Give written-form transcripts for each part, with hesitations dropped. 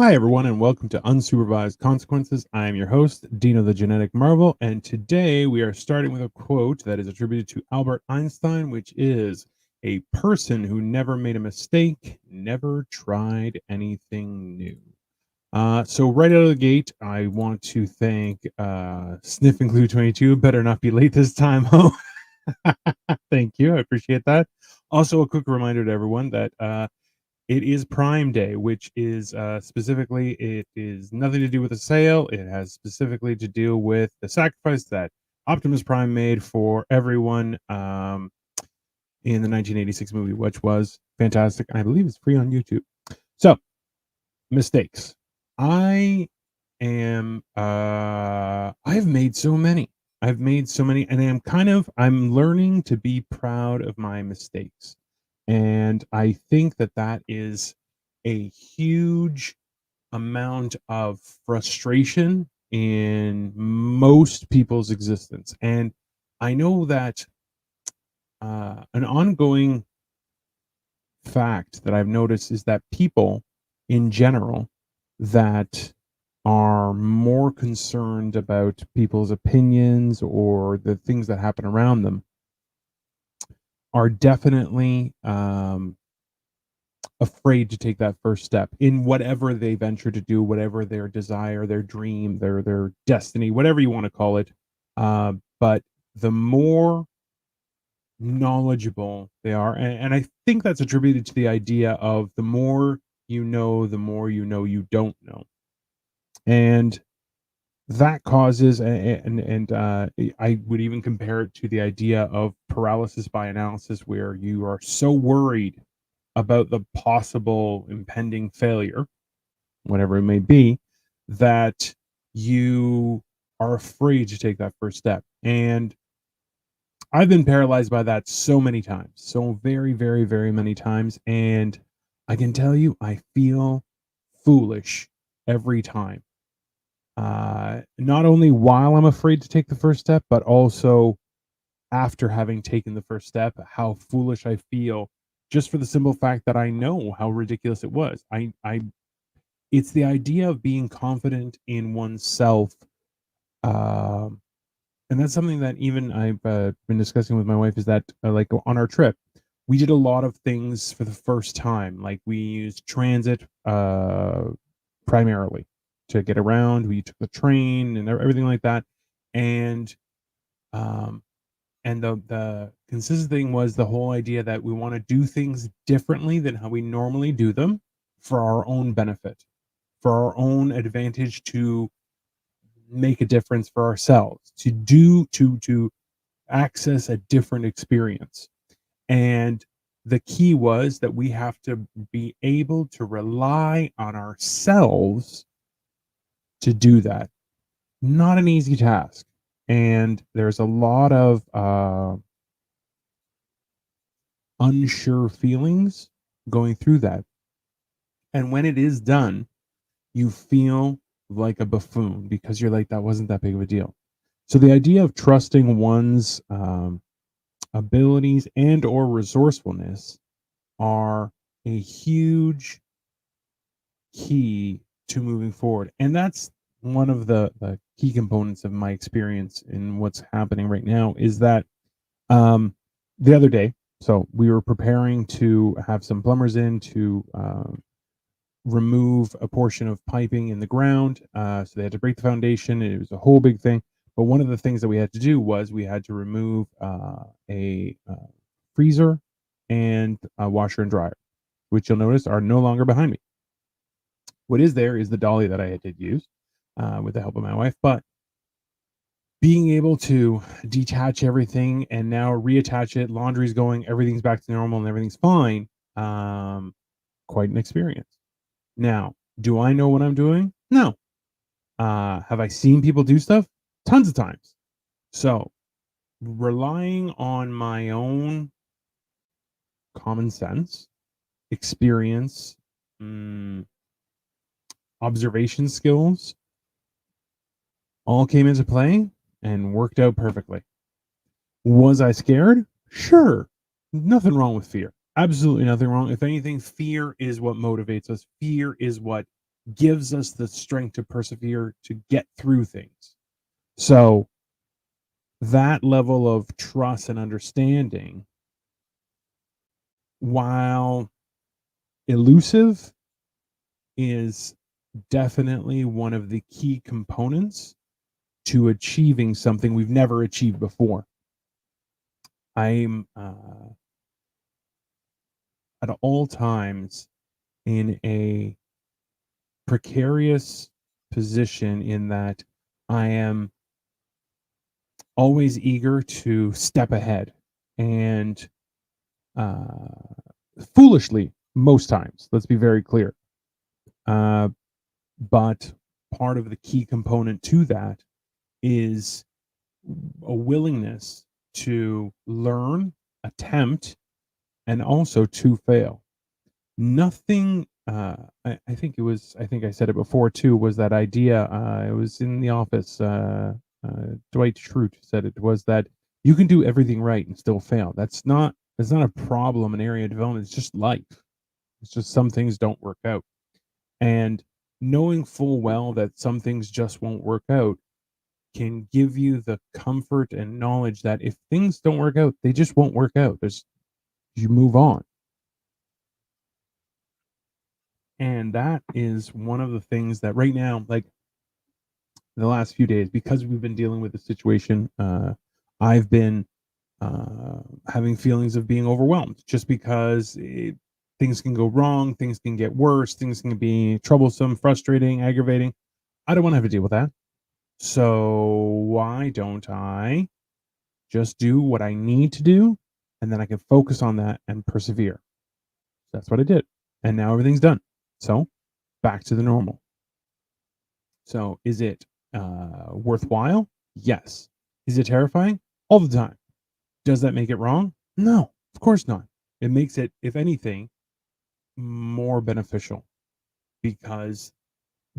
Hi, everyone, and welcome to Unsupervised Consequences. I am your host, Dino the Genetic Marvel, and today we are starting with a quote that is attributed to Albert Einstein, which is a person who never made a mistake, never tried anything new. So right out of the gate, I want to thank Sniff and Glue 22. Better not be late this time. Oh, thank you. I appreciate that. Also, a quick reminder to everyone that it is Prime Day, which is specifically, it is nothing to do with a sale. It has specifically to do with the sacrifice that Optimus Prime made for everyone in the 1986 movie, which was fantastic. I believe it's free on YouTube. So, mistakes. I I've made so many. I've made so many, and I'm learning to be proud of my mistakes. And I think that that is a huge amount of frustration in most people's existence. And I know that an ongoing fact that I've noticed is that people in general that are more concerned about people's opinions or the things that happen around them are definitely afraid to take that first step in whatever they venture to do, whatever their desire, their dream, their destiny, whatever you want to call it. But the more knowledgeable they are, and I think that's attributed to the idea of the more you know, the more you know you don't know, and that causes I would even compare it to the idea of paralysis by analysis, where you are so worried about the possible impending failure, whatever it may be, that you are afraid to take that first step. And I've been paralyzed by that so many times, so very, very, very many times. And I can tell you, I feel foolish every time. Not only while I'm afraid to take the first step, but also after having taken the first step, how foolish I feel, just for the simple fact that I know how ridiculous it was. It's the idea of being confident in oneself. Um, and that's something that even I've been discussing with my wife, is that like on our trip, we did a lot of things for the first time. Like we used transit primarily to get around. We took the train and everything like that. And um, the consistent thing was the whole idea that we want to do things differently than how we normally do them, for our own benefit, for our own advantage, to make a difference for ourselves, to access a different experience. And the key was that we have to be able to rely on ourselves to do that. Not an easy task. And there's a lot of unsure feelings going through that. And when it is done, you feel like a buffoon, because you're like, that wasn't that big of a deal. So the idea of trusting one's abilities and or resourcefulness are a huge key to moving forward. And that's one of the key components of my experience in what's happening right now, is that the other day, so we were preparing to have some plumbers in to remove a portion of piping in the ground. So they had to break the foundation. It was a whole big thing. But one of the things that we had to do was we had to remove a freezer and a washer and dryer, which you'll notice are no longer behind me. What is there is the dolly that I did use with the help of my wife. But being able to detach everything and now reattach it, laundry's going, everything's back to normal, and everything's fine. Quite an experience. Now, do I know what I'm doing? No. Have I seen people do stuff? Tons of times. So, relying on my own common sense, experience, observation skills, all came into play and worked out perfectly. Was I scared? Sure. Nothing wrong with fear. Absolutely nothing wrong. If anything, fear is what motivates us. Fear is what gives us the strength to persevere to get through things. So that level of trust and understanding, while elusive, is definitely one of the key components to achieving something we've never achieved before. I'm at all times in a precarious position in that I am always eager to step ahead and uh, foolishly most times. Let's be very clear. Uh, but part of the key component to that is a willingness to learn, attempt, and also to fail. Nothing. I think it was. I think I said it before too. Was that idea? It was in the office. Dwight Schrute said it was that you can do everything right and still fail. That's not. It's not a problem in area of development. It's just life. It's just some things don't work out, and knowing full well that some things just won't work out can give you the comfort and knowledge that if things don't work out, they just won't work out. There's you move on. And that is one of the things that right now, like the last few days, because we've been dealing with the situation, I've been having feelings of being overwhelmed just because things can go wrong, things can get worse, things can be troublesome, frustrating, aggravating. I don't want to have to deal with that. So why don't I just do what I need to do, and then I can focus on that and persevere? That's what I did. And now everything's done. So back to the normal. So is it worthwhile? Yes. Is it terrifying? All the time. Does that make it wrong? No, of course not. It makes it, if anything, more beneficial because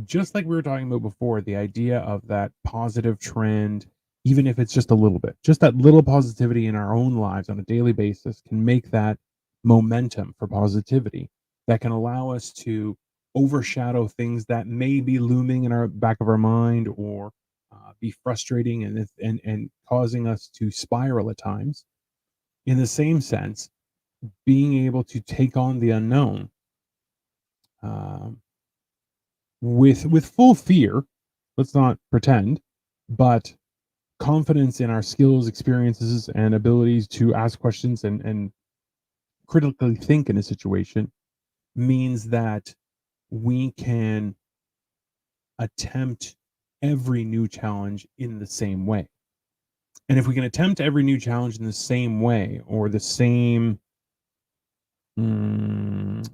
just like we were talking about before, the idea of that positive trend, even if it's just a little bit, just that little positivity in our own lives on a daily basis can make that momentum for positivity that can allow us to overshadow things that may be looming in our back of our mind or be frustrating and causing us to spiral at times. In the same sense, being able to take on the unknown um, with full fear, let's not pretend, but confidence in our skills, experiences, and abilities to ask questions and critically think in a situation means that we can attempt every new challenge in the same way. And if we can attempt every new challenge in the same way or the same mm,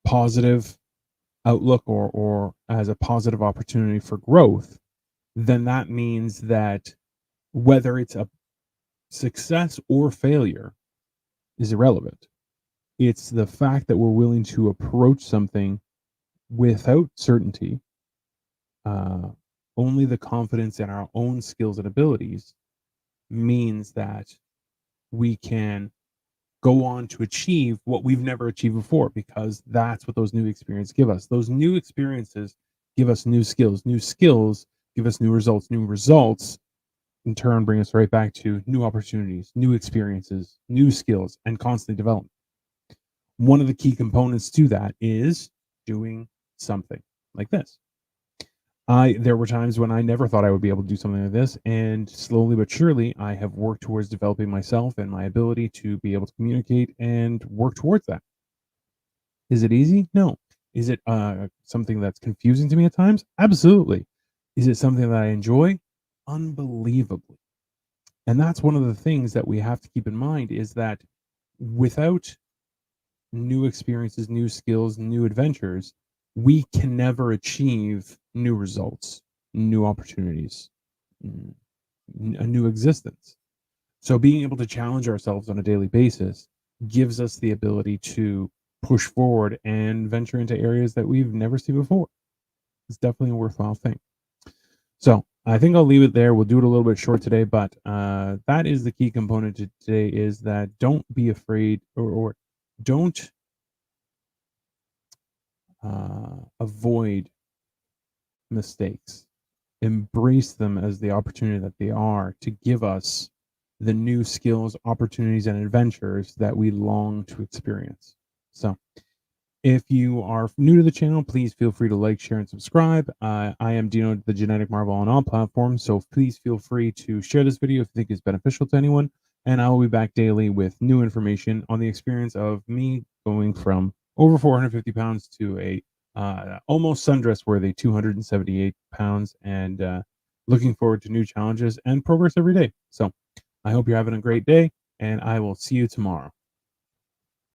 positive outlook or as a positive opportunity for growth, then that means that whether it's a success or failure is irrelevant. It's the fact that we're willing to approach something without certainty, uh, only the confidence in our own skills and abilities means that we can go on to achieve what we've never achieved before because that's what those new experiences give us. Those new experiences give us new skills. New skills give us new results. New results in turn bring us right back to new opportunities, new experiences, new skills, and constant development. One of the key components to that is doing something like this. I There were times when I never thought I would be able to do something like this, and slowly but surely, I have worked towards developing myself and my ability to be able to communicate and work towards that. Is it easy? No. Is it something that's confusing to me at times? Absolutely. Is it something that I enjoy? Unbelievably. And that's one of the things that we have to keep in mind is that without new experiences, new skills, new adventures, we can never achieve new results, new opportunities, mm, a new existence. So being able to challenge ourselves on a daily basis gives us the ability to push forward and venture into areas that we've never seen before. It's definitely a worthwhile thing. So I think I'll leave it there. We'll do it a little bit short today, but that is the key component to today is that don't be afraid or don't avoid mistakes, embrace them as the opportunity that they are to give us the new skills, opportunities, and adventures that we long to experience. So, if you are new to the channel, please feel free to like, share, and subscribe. I am Dino, the Genetic Marvel, on all platforms, so please feel free to share this video if you think it's beneficial to anyone. And I will be back daily with new information on the experience of me going from over 450 pounds to a almost sundress worthy 278 pounds, and looking forward to new challenges and progress every day. So I hope you're having a great day, and I will see you tomorrow.